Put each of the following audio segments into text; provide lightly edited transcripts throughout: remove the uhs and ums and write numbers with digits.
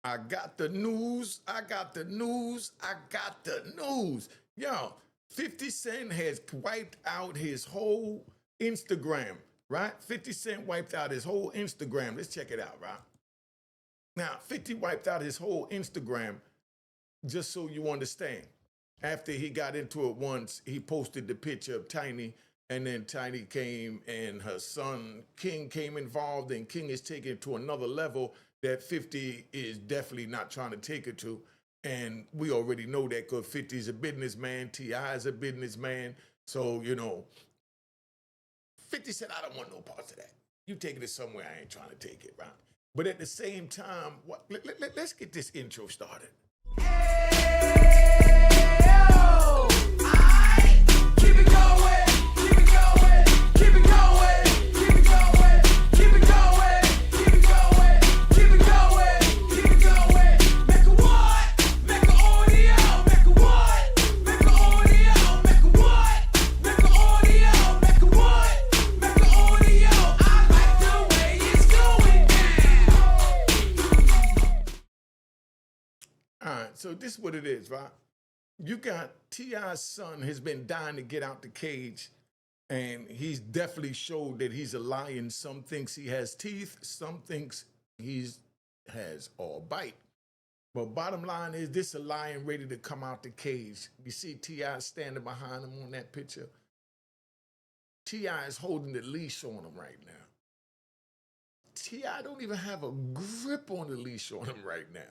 I got the news. I got the news. I got the news. Yo, 50 Cent has wiped out his whole Instagram, right? 50 Cent wiped out his whole Instagram. Let's check it out, right? Now, 50 wiped out his whole Instagram, just so you understand. After he got into it once, he posted the picture of Tiny, and then Tiny came and her son King came involved, and King is taking it to another level that 50 is definitely not trying to take it to. And we already know that because 50 is a businessman, T.I. is a businessman. So, 50 said, I don't want no parts of that. You taking it somewhere I ain't trying to take it, right? But at the same time, let's get this intro started. All right, so this is what it is, right? You got T.I.'s son has been dying to get out the cage, and he's definitely showed that he's a lion. Some thinks he has teeth, some thinks he has all bite. But bottom line is, this a lion ready to come out the cage. You see T.I. standing behind him on that picture. T.I. is holding the leash on him right now. T.I. don't even have a grip on the leash on him right now.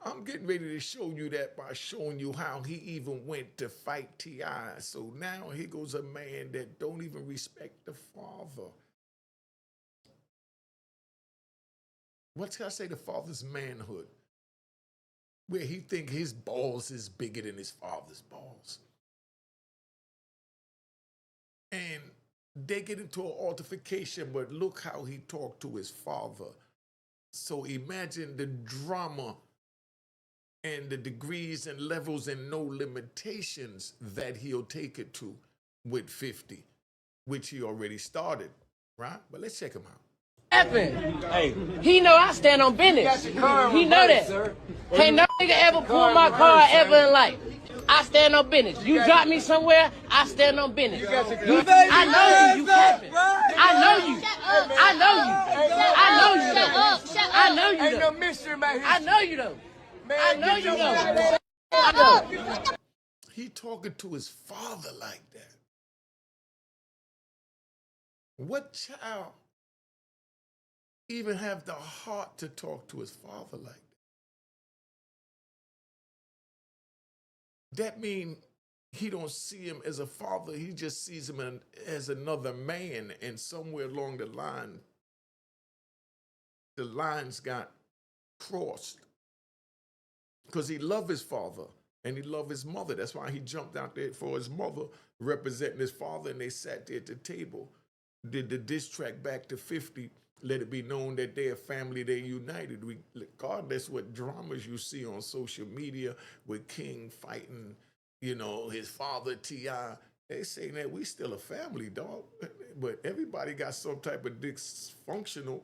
I'm getting ready to show you that by showing you how he even went to fight T.I. So now here goes a man that don't even respect the father. What can I say? The father's manhood, where he think his balls is bigger than his father's balls. And they get into an altercation, but look how he talked to his father. So imagine the drama and the degrees and levels and no limitations that he'll take it to with 50, which he already started, right? But let's check him out. Hey. He know I stand on business. He know that. Sir. Can't no nigga ever pull my car ever in life. I stand on business. You drop me somewhere, I stand on business. I know you capping. I know you. I know you. I know you though. I know you though. Ain't no mystery about his. I know you though. I know you though. I know. He talking to his father like that. What child even have the heart to talk to his father like that? That means he don't see him as a father. He just sees him as another man. And somewhere along the line, the lines got crossed. Because he loved his father and he loved his mother. That's why he jumped out there for his mother, representing his father, and they sat there at the table. Did the diss track back to 50, let it be known that they're a family, they're united. Regardless what dramas you see on social media with King fighting, his father, T.I., they saying that we still a family, dog. But everybody got some type of dysfunctional.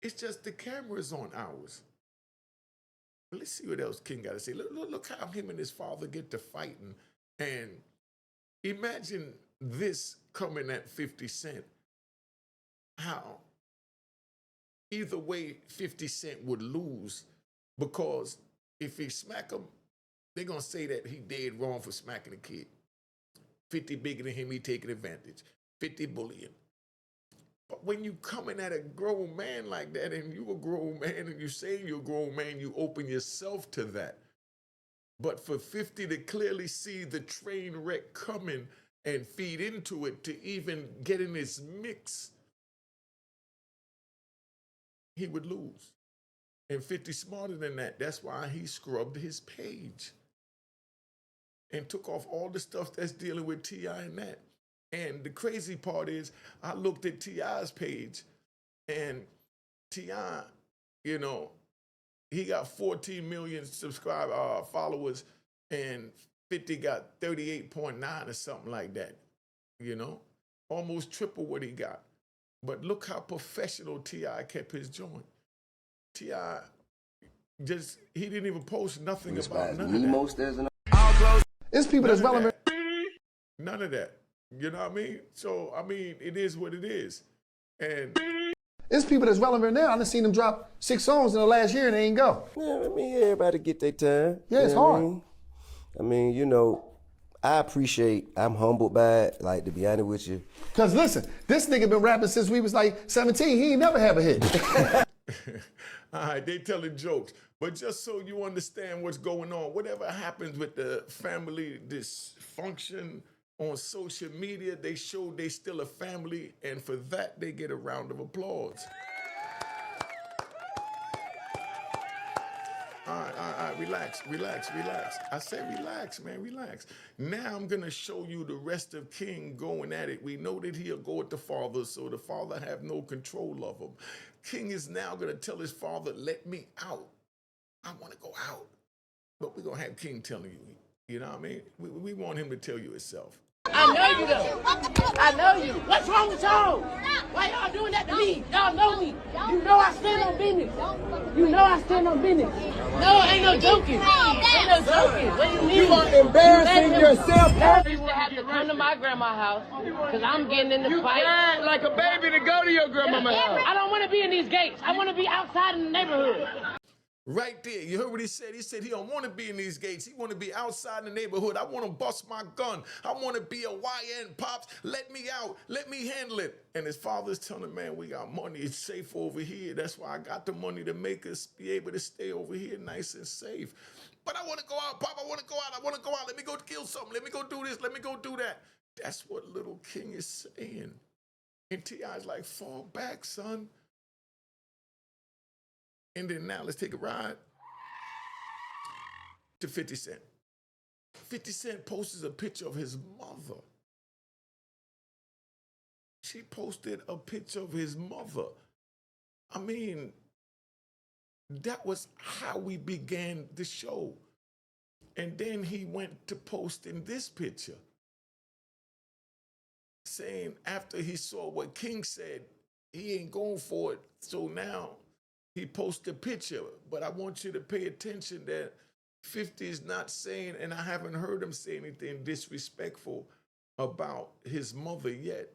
It's just the camera's on ours. Let's see what else King got to say. Look how him and his father get to fighting. And imagine this coming at 50 Cent. How either way 50 Cent would lose, because if he smack him, they're going to say that he did wrong for smacking the kid. 50 bigger than him, he taking advantage. 50 bullying. But when you coming at a grown man like that, and you a grown man, and you say you're a grown man, you open yourself to that. But for 50 to clearly see the train wreck coming and feed into it to even get in this mix, he would lose. And 50 smarter than that. That's why he scrubbed his page and took off all the stuff that's dealing with T.I. and that. And the crazy part is, I looked at T.I.'s page, and T.I., he got 14 million followers, and 50 got 38.9 or something like that, almost triple what he got. But look how professional T.I. kept his joint. T.I., Just, he didn't even post nothing As about far as none me of most there's an It's people that's relevant. None of that. You know what I mean? So, I mean, it is what it is. And It's people that's relevant now. I done seen them drop 6 songs in the last year and they ain't go. Yeah, I mean, everybody get their time. Yeah, it's You know what hard. I mean, you know, I'm humbled by it, like, to be honest with you. Cause listen, this nigga been rapping since we was like 17. He ain't never have a hit. all right, they telling jokes. But just so you understand what's going on, whatever happens with the family dysfunction on social media, they show they still a family, and for that, they get a round of applause. All right, relax. I said relax, man, relax. Now I'm gonna show you the rest of King going at it. We know that he'll go with the father, so the father have no control of him. King is now gonna tell his father, let me out. I wanna go out. But we're gonna have King telling you, you know what I mean? We want him to tell you himself. I know you though. I know you. What's wrong with y'all? Why y'all doing that to me? Y'all know me. You know I stand on business. You know I stand on business. No, ain't no joking. Ain't no joking. What do you mean? You are embarrassing yourself. I used to have to come to my grandma's house because I'm getting in the You fight. cried like a baby to go to your grandmama's house. I don't want to be in these gates. I want to be outside in the neighborhood. Right there, you heard what he said? He said he don't want to be in these gates. He want to be outside in the neighborhood. I want to bust my gun. I want to be a YN, Pops. Let me out. Let me handle it. And his father's telling him, man, we got money. It's safe over here. That's why I got the money to make us be able to stay over here nice and safe. But I want to go out, Pop. I want to go out. I want to go out. Let me go kill something. Let me go do this. Let me go do that. That's what little King is saying. And T.I.'s like, fall back, son. And then now let's take a ride to 50 Cent. 50 Cent posts a picture of his mother. She posted a picture of his mother. I mean, that was how we began the show. And then he went to posting this picture, saying after he saw what King said, he ain't going for it. So now he posted a picture, but I want you to pay attention that 50 is not saying, and I haven't heard him say anything disrespectful about his mother yet,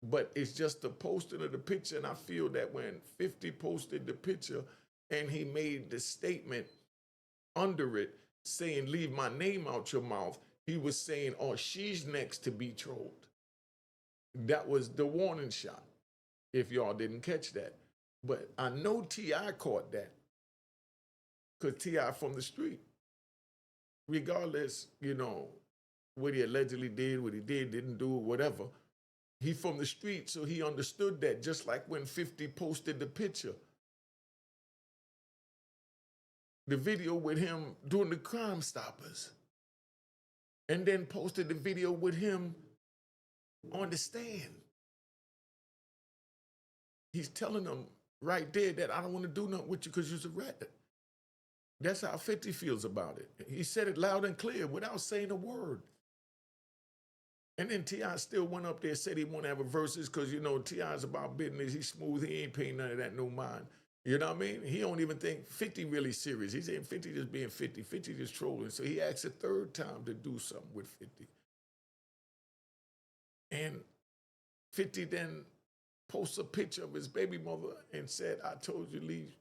but it's just the posting of the picture, and I feel that when 50 posted the picture and he made the statement under it saying, leave my name out your mouth, he was saying, oh, she's next to be trolled. That was the warning shot, if y'all didn't catch that. But I know T.I. caught that, because T.I. from the street. Regardless, you know, what he allegedly did, what he did, didn't do, whatever, he from the street, so he understood that, just like when 50 posted the picture. The video with him doing the Crime Stoppers. And then posted the video with him on the stand. He's telling them right there that I don't want to do nothing with you because you're a rat. That's how 50 feels about it. He said it loud and clear without saying a word. And then T.I. still went up there, said he want to have a Verzuz because, you know, T.I.'s about business. He's smooth. He ain't paying none of that no mind. You know what I mean? He don't even think 50 really serious. He's saying 50 just being 50. 50 just trolling. So he asked a third time to do something with 50. And 50 then posts a picture of his baby mother and said, I told you leave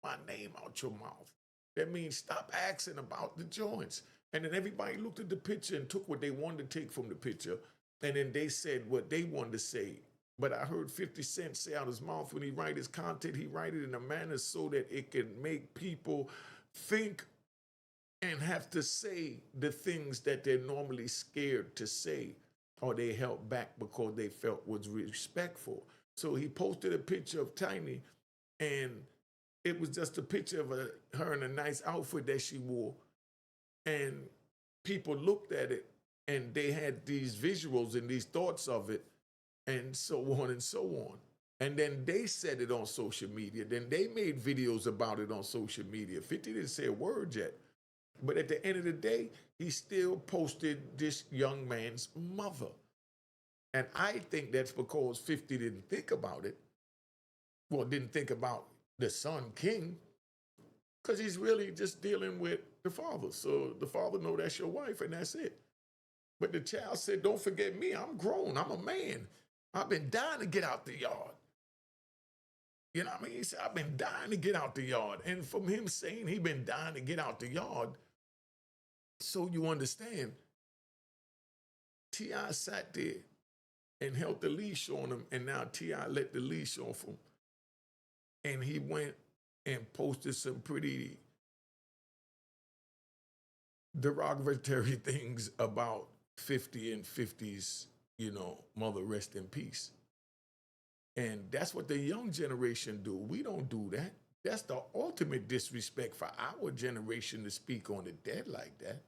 my name out your mouth. That means stop asking about the joints. And then everybody looked at the picture and took what they wanted to take from the picture. And then they said what they wanted to say. But I heard 50 Cent say out his mouth when he write his content, he write it in a manner so that it can make people think and have to say the things that they're normally scared to say, or they held back because they felt was respectful. So he posted a picture of Tiny, and it was just a picture of her in a nice outfit that she wore. And people looked at it, and they had these visuals and these thoughts of it, and so on and so on. And then they said it on social media. Then they made videos about it on social media. 50 didn't say a word yet. But at the end of the day, he still posted this young man's mother. And I think that's because 50 didn't think about it. Well, didn't think about the son, King. because he's really just dealing with the father. So the father know that's your wife and that's it. But the child said, don't forget me. I'm grown. I'm a man. I've been dying to get out the yard. You know what I mean? He said, I've been dying to get out the yard. And from him saying he been dying to get out the yard, so you understand, T.I. sat there and held the leash on him, and now T.I. let the leash off him. And he went and posted some pretty derogatory things about 50 and 50's, you know, mother rest in peace. And that's what the young generation do. We don't do that. That's the ultimate disrespect for our generation to speak on the dead like that.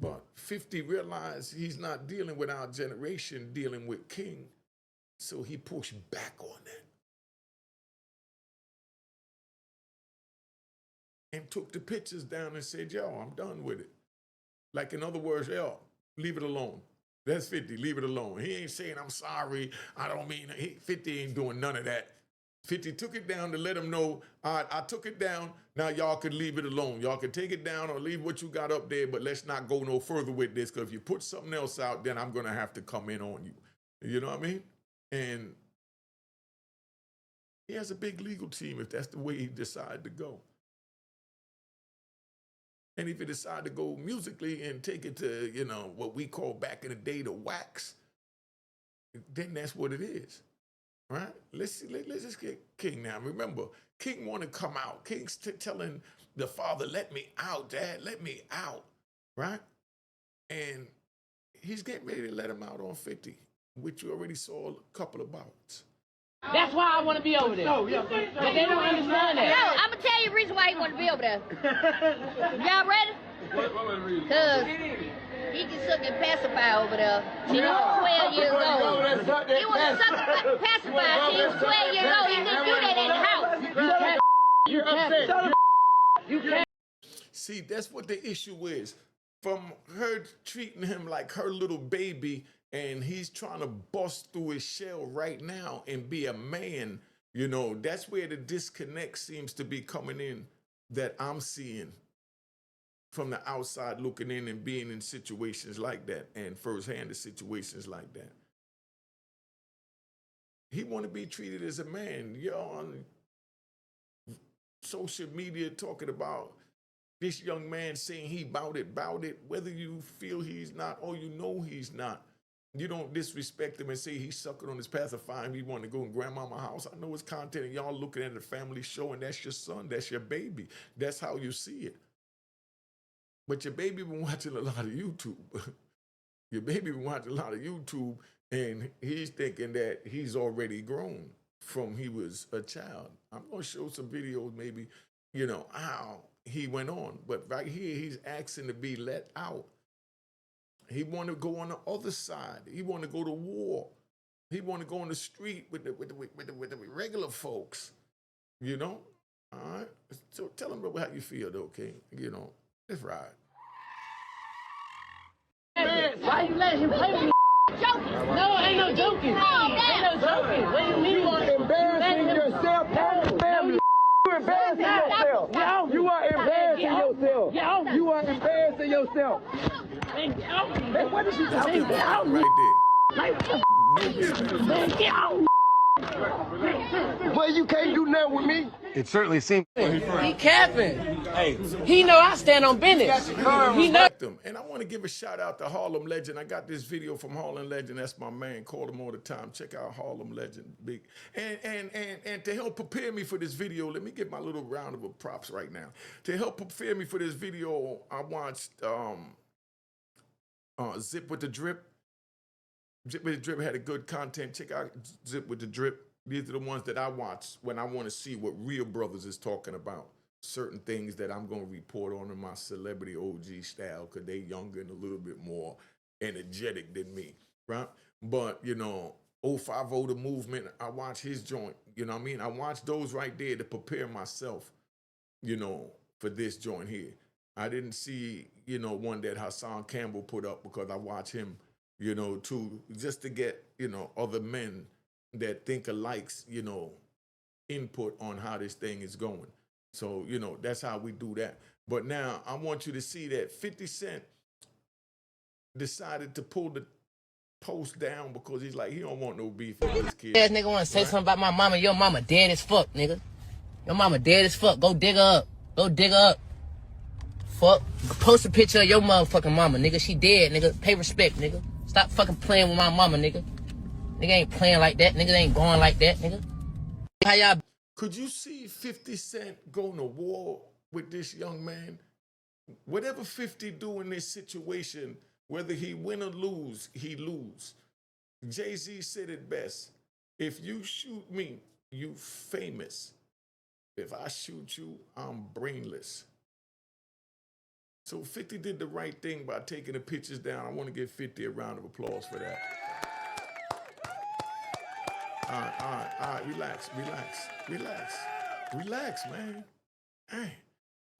But 50 realized he's not dealing with our generation, dealing with King. So he pushed back on that. And took the pictures down and said, yo, I'm done with it. Like, in other words, yo, leave it alone. That's 50, leave it alone. He ain't saying, I'm sorry, I don't mean it. 50 ain't doing none of that. 50 took it down to let him know, all right, I took it down, now y'all could leave it alone. Y'all can take it down or leave what you got up there, but let's not go no further with this, because if you put something else out, then I'm going to have to come in on you. You know what I mean? And he has a big legal team if that's the way he decided to go. And if he decide to go musically and take it to, you know, what we call back in the day the wax, then that's what it is, right? Let's just get King now. Remember, King want to come out. King's telling the father, let me out, Dad, let me out, right? And he's getting ready to let him out on 50, which you already saw a couple of bouts. That's why I want to be over there. But they don't understand that. No, I'm going to tell you the reason why he want to be over there. Y'all ready? Because he can suck and pacify over there. He was 12 years old. He want to suck and pacify. He was 12 years old. He couldn't do that in the house. You can't. You can't. See, that's what the issue is. From her treating him like her little baby, and he's trying to bust through his shell right now and be a man, you know, that's where the disconnect seems to be coming in, that I'm seeing from the outside looking in and being in situations like that and firsthand the situations like that. He want to be treated as a man. You're on social media talking about this young man saying he bout it, whether you feel he's not or you know he's not. You don't disrespect him and say he's sucking on his pacifier. He want to go in grandmama's house. I know his content and y'all looking at a family show and that's your son, that's your baby. That's how you see it. But your baby been watching a lot of YouTube. Your baby been watching a lot of YouTube and he's thinking that he's already grown from he was a child. I'm going to show some videos maybe, you know, how he went on. But right here, he's asking to be let out. He want to go on the other side. He want to go to war. He want to go on the street with the regular folks, you know? All right? So tell him how you feel, though, King. You know, let's ride. Why you letting him play with me? Joking. No, ain't no joking. Ain't no joking. What do you mean? You are embarrassing yourself and your family. You are embarrassing yourself. You are embarrassing yourself. You are embarrassing yourself. Hey, what did you say? Right there. Man, get out. Well, you can't do nothing with me. It certainly seemed. He capping. Hey, he know I stand on business. He know. Them. And I want to give a shout out to Harlem Legend. I got this video from Harlem Legend. That's my man. Call him all the time. Check out Harlem Legend. Big. And to help prepare me for this video, let me get my little round of props right now. To help prepare me for this video, I watched Zip with the Drip. Zip with the Drip had a good content. Check out Zip with the Drip. These are the ones that I watch when I want to see what real brothers is talking about. Certain things that I'm going to report on in my celebrity OG style because they younger and a little bit more energetic than me, right? But, you know, 050 The Movement, I watch his joint. You know what I mean? I watch those right there to prepare myself, you know, for this joint here. I didn't see, you know, one that Hassan Campbell put up because I watch him, you know, too, just to get, you know, other men that think alikes, you know, input on how this thing is going. So, you know, that's how we do that. But now I want you to see that 50 Cent decided to pull the post down because he's like, he don't want no beef with this kid. Ass nigga wanna say something about my mama. Your mama dead as fuck, nigga. Your mama dead as fuck. Go dig her up. Go dig her up. Fuck. Post a picture of your motherfucking mama, nigga. She dead, nigga. Pay respect, nigga. Stop fucking playing with my mama, nigga. Nigga ain't playing like that. Nigga ain't going like that, nigga. How y'all? Could you see 50 Cent going to war with this young man? Whatever 50 do in this situation, whether he win or lose, he lose. Jay-Z said it best. If you shoot me, you famous. If I shoot you, I'm brainless. So 50 did the right thing by taking the pictures down. I want to give 50 a round of applause for that. All right, relax, man. Hey,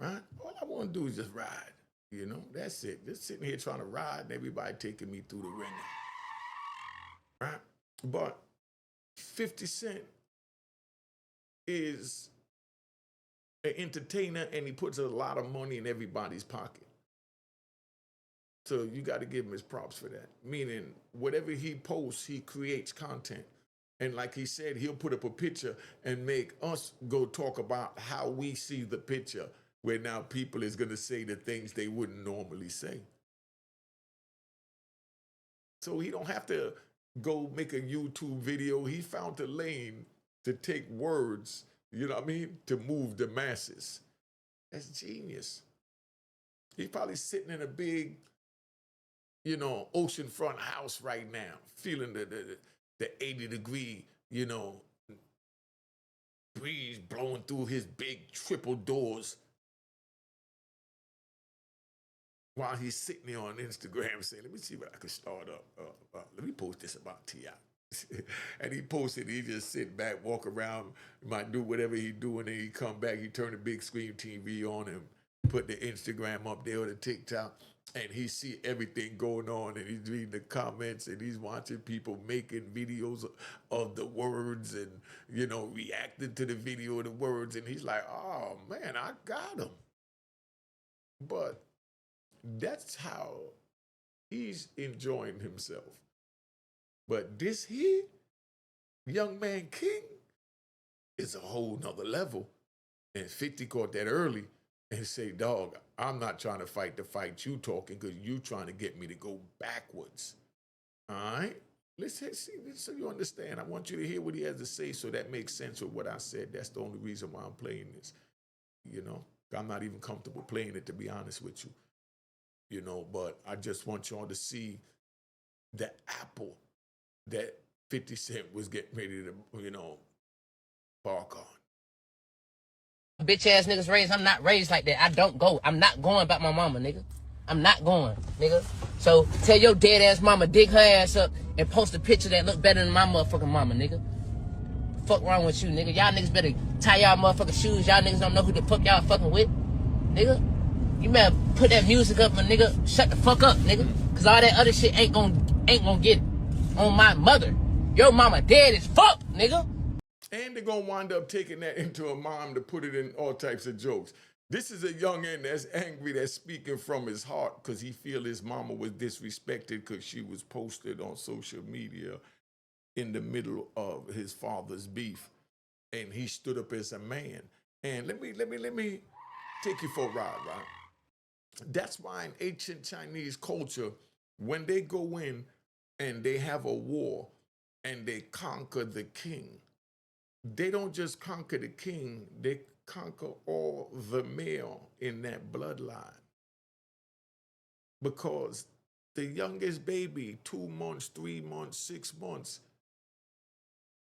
right? All I want to do is just ride, you know? That's it. Just sitting here trying to ride and everybody taking me through the ringer, right? But 50 Cent is an entertainer and he puts a lot of money in everybody's pocket. So you got to give him his props for that. Meaning, whatever he posts, he creates content. And like he said, he'll put up a picture and make us go talk about how we see the picture, where now people is going to say the things they wouldn't normally say. So he don't have to go make a YouTube video. He found a lane to take words, you know what I mean, to move the masses. That's genius. He's probably sitting in a big, you know, oceanfront house right now, feeling the 80-degree, you know, breeze blowing through his big triple doors while he's sitting there on Instagram saying, let me see what I can start up. Let me post this about T.I. And he posted, he just sit back, walk around, might do whatever he do, and then he come back, he turn the big screen TV on and put the Instagram up there or the TikTok, and he see everything going on, and he's reading the comments, and he's watching people making videos of the words and, you know, reacting to the video of the words, and he's like, oh, man, I got him. But that's how he's enjoying himself. But this here, Young Man King, is a whole nother level. And 50 caught that early and say, dog, I'm not trying to fight the fight you talking because you trying to get me to go backwards. All right? Let's see, so you understand. I want you to hear what he has to say so that makes sense with what I said. That's the only reason why I'm playing this. You know, I'm not even comfortable playing it, to be honest with you. You know, but I just want y'all to see the apple that 50 Cent was getting ready to, you know, bark on. Bitch ass niggas raised. I'm not raised like that. I don't go. I'm not going about my mama, nigga. I'm not going, nigga. So tell your dead ass mama dig her ass up and post a picture that look better than my motherfucking mama, nigga. Fuck wrong with you, nigga? Y'all niggas better tie y'all motherfucking shoes. Y'all niggas don't know who the fuck y'all fucking with, nigga. You better put that music up and nigga shut the fuck up, nigga. Cause all that other shit ain't gonna get it. On my mother. Your mama dead as fuck, nigga. And they're going to wind up taking that into a mom to put it in all types of jokes. This is a youngin' that's angry, that's speaking from his heart because he feel his mama was disrespected because she was posted on social media in the middle of his father's beef. And he stood up as a man. And let me take you for a ride, right? That's why in ancient Chinese culture, when they go in and they have a war and they conquer the king, they don't just conquer the king, they conquer all the male in that bloodline. Because the youngest baby, 2 months, 3 months, 6 months,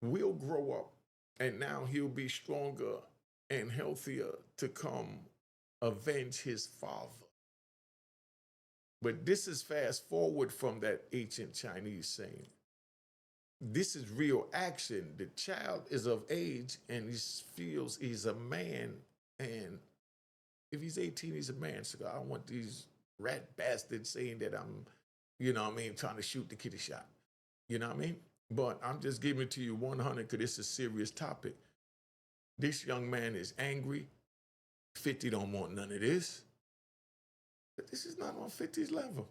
will grow up and now he'll be stronger and healthier to come avenge his father. But this is fast forward from that ancient Chinese saying. This is real action. The child is of age and he feels he's a man. And if he's 18, he's a man. So I don't want these rat bastards saying that I'm, you know what I mean, trying to shoot the kitty shot. You know what I mean? But I'm just giving it to you 100 because it's a serious topic. This young man is angry. 50 don't want none of this. But this is not on 50's level.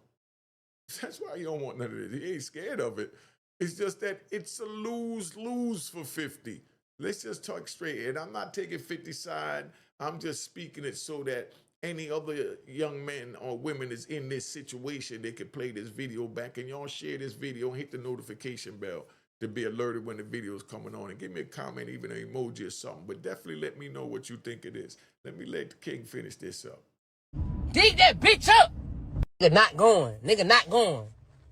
That's why he don't want none of this. He ain't scared of it. It's just that it's a lose-lose for 50. Let's just talk straight. And I'm not taking 50's side. I'm just speaking it so that any other young men or women is in this situation, they can play this video back, and y'all share this video and hit the notification bell to be alerted when the video is coming on, and give me a comment, even an emoji or something, but definitely let me know what you think it is. Let me let the king finish this up. Dig that bitch up. Nigga not going. Nigga not going.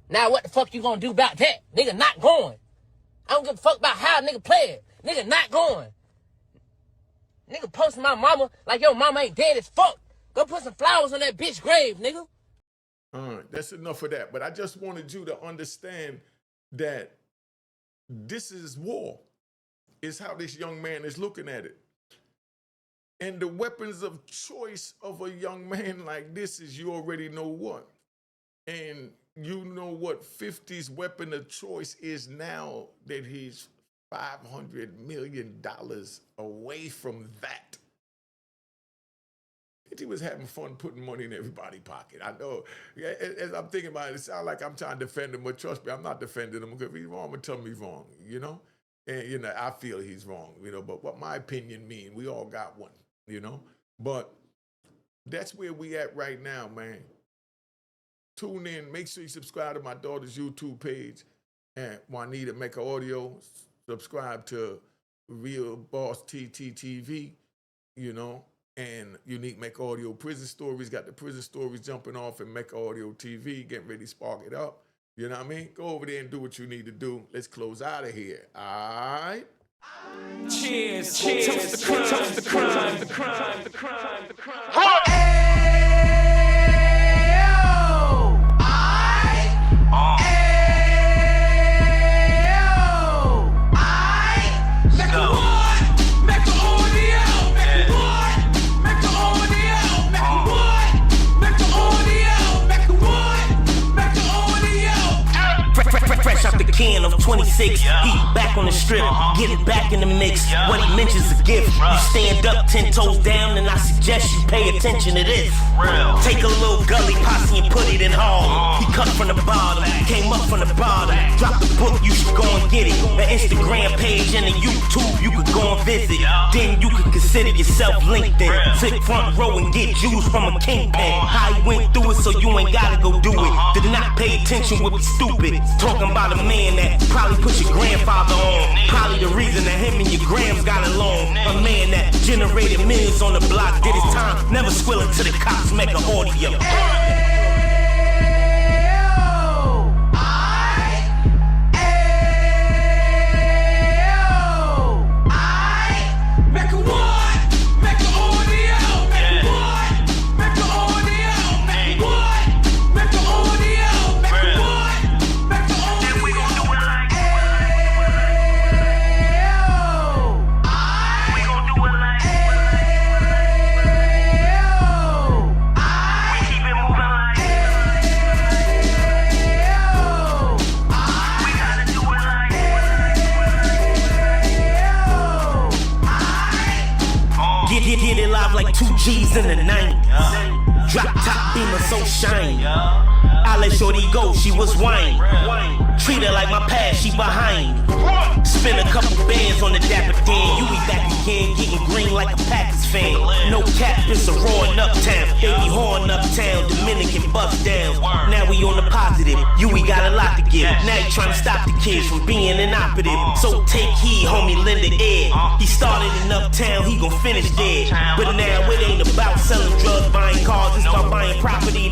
Now what the fuck you gonna do about that? Nigga not going. I don't give a fuck about how a nigga play it. Nigga not going. Nigga posting my mama like your mama ain't dead as fuck. Go put some flowers on that bitch grave, nigga. All right, that's enough of that. But I just wanted you to understand that this is war. Is how this young man is looking at it. And the weapons of choice of a young man like this is, you already know what. And you know what 50's weapon of choice is now that he's $500 million away from that. He was having fun putting money in everybody's pocket. I know, as I'm thinking about it, it sounds like I'm trying to defend him, but trust me, I'm not defending him, because if he's wrong, I'm gonna tell him he's wrong, you know? And, you know, I feel he's wrong, you know, but what my opinion mean, we all got one, you know? But that's where we at right now, man. Tune in, make sure you subscribe to my daughter's YouTube page, and Unique Mecca Audio. Subscribe to Real Boss TTTV, you know? And Unique Mecca Audio Prison Stories. Got the prison stories jumping off in Mecca Audio TV, getting ready to spark it up. You know what I mean? Go over there and do what you need to do. Let's close out of here. All right? Cheers, cheers, toast the crime, toast the crime, the crime, the crime, the crime. Can of 26, he back on the strip, getting back in the mix. What he mentions a gift. You stand up 10 toes down, and I suggest you pay attention to this. Take a little gully posse and put it in hall. He cut from the bottom, came up from the bottom. Drop the book, you should go and get it. The Instagram page and the YouTube, you could go and visit. Then you could consider yourself LinkedIn. Sit front row and get juice from a kingpin. How he went through it, so you ain't gotta go do it. Did not pay attention would be stupid. Talking about a man that probably put your grandfather on. Probably the reason that him and your grams got along. A man that generated millions on the block, did his time, never squilling to the cops, Mecca Audio. Get it live like 2 G's in the 90s. Drop top beamer so shiny. I let shorty go, she was whining. Treat her like my past, she behind. Spin a couple bands on the dapper Dan. You be back again, getting green like a Packers fan. No cap, it's a roaring uptown. Baby horn uptown, Dominican bust down. Now we on the positive, you we got a lot to give. Now you trying to stop the kids from being inoperative. So take heed, homie, lend it Ed. He started in uptown, he gon' finish dead. But now it ain't about selling drugs, buying cars, it's about buying property.